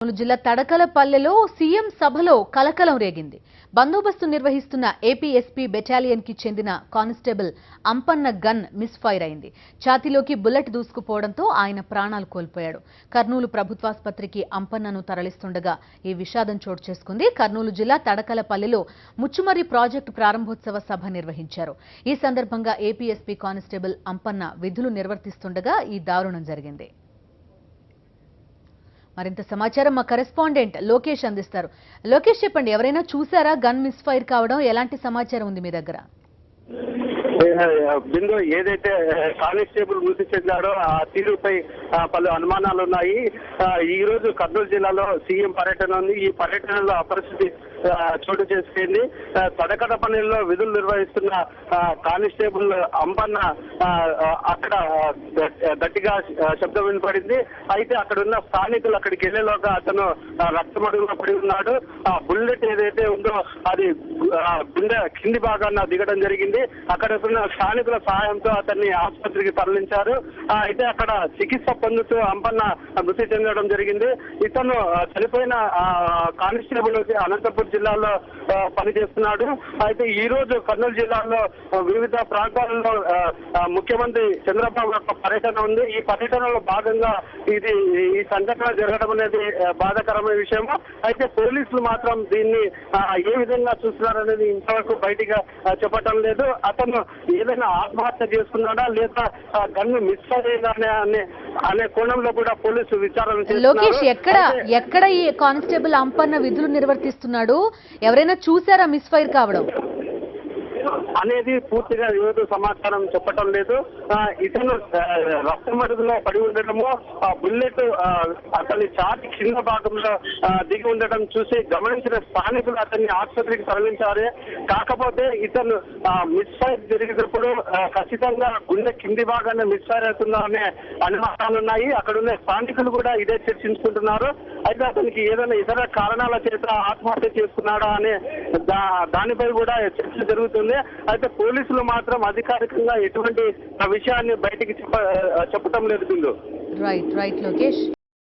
జిల్లా తడకలపల్లెలో సీఎం సభలో కలకలం రేగింది. బందోబస్తు నిర్వహిస్తున్న ఏపీ ఎస్పీ బెటాలియన్ కి చెందిన కానిస్టేబుల్ అంపన్న గన్ మిస్ ఫైర్ అయింది. ఛాతీలోకి బుల్లెట్ దూసుకుపోవడంతో ఆయన ప్రాణాలు కోల్పోయాడు. కర్నూలు ప్రభుత్వాసుపత్రికి అంపన్నను తరలిస్తుండగా ఈ విషాదం చోటు చేసుకుంది. కర్నూలు జిల్లా తడకలపల్లెలో ముచ్చుమర్రి ప్రాజెక్టు ప్రారంభోత్సవ సభ నిర్వహించారు. ఈ సందర్భంగా ఏపీ ఎస్పీ కానిస్టేబుల్ అంపన్న విధులు నిర్వర్తిస్తుండగా ఈ దారుణం జరిగింది. మరింత సమాచారం మా కరెస్పాండెంట్ లోకేష్ అందిస్తారు. లోకేష్, చెప్పండి, ఎవరైనా చూసారా గన్ మిస్ ఫైర్ కావడం? ఎలాంటి సమాచారం ఉంది మీ దగ్గర? బిందు, ఏదైతే కానిస్టేబుల్ మృతి చెందాడో ఆ తీరుపై పలు అనుమానాలు ఉన్నాయి. ఈ రోజు కర్నూలు జిల్లాలో సీఎం పర్యటన ఉంది. ఈ పర్యటనలో అపరిస్థితి చోటు చేసుకుంది. తడకడపల్లిలో విధులు నిర్వహిస్తున్న కానిస్టేబుల్ అంపన్న అక్కడ గట్టిగా శబ్దం వినపడింది. అయితే అక్కడ ఉన్న స్థానికులు అక్కడికి వెళ్లేలోగా అతను రక్తమడుగులో పడి ఉన్నాడు. ఆ బుల్లెట్ ఏదైతే ఉందో అది గుండె కింది భాగాన దిగడం జరిగింది. అక్కడ ఉన్న స్థానికుల సహాయంతో అతన్ని ఆసుపత్రికి తరలించారు. అయితే అక్కడ చికిత్స పొందుతూ అంపన్న మృతి చెందడం జరిగింది. ఇతను చనిపోయిన కానిస్టేబుల్ అనంతపురం జిల్లాలో పనిచేస్తున్నాడు. అయితే ఈ రోజు కర్నూలు జిల్లాలో వివిధ ప్రాంతాలలో ముఖ్యమంత్రి చంద్రబాబు యొక్క పర్యటన ఉంది. ఈ పర్యటనలో భాగంగా ఈ సంఘటన జరగడం అనేది బాధాకరమైన విషయం. అయితే పోలీసులు మాత్రం దీన్ని ఏ విధంగా చూస్తున్నారనేది ఇంతవరకు బయటిగా చెప్పటం లేదు. అతను ఏదైనా ఆత్మహత్య చేసుకున్నాడా లేదా గన్ను మిస్ అయ్యిందా అనే కోణంలో కూడా పోలీసులు విచారణ చేస్తున్నారు. లోకేష్, ఎక్కడ ఈ కానిస్టేబుల్ అంపన్న విధులు నిర్వర్తిస్తున్నాడు? ఎవరైనా చూసారా మిస్ ఫైర్ కావడం అనేది పూర్తిగా ఏదో సమాచారం చెప్పటం లేదు. ఇతను రక్తమడుగులో పడి ఉండటము, ఆ బుల్లెట్ అతని ఛాతీ కింద భాగంలో దిగి ఉండటం చూసి గమనించిన స్థానికులు అతన్ని ఆసుపత్రికి తరలించారు. కాకపోతే ఇతను మిస్ ఫైర్ జరిగినప్పుడు ఖచ్చితంగా గుండె కింది భాగాన్ని మిస్ ఫైర్ అవుతుందా అనే అనుమానాలు ఉన్నాయి. అక్కడ ఉన్న స్థానికులు కూడా ఇదే చర్చించుకుంటున్నారు. అయితే అతనికి ఏదైనా ఇతర కారణాల చేత ఆత్మహత్య చేసుకున్నాడా అనే దానిపై కూడా చర్చ జరుగుతుంది. అయితే పోలీసులు మాత్రం అధికారికంగా ఎటువంటి విషయాన్ని బయటికి చెప్పటం లేదు. రైట్ లోకేష్.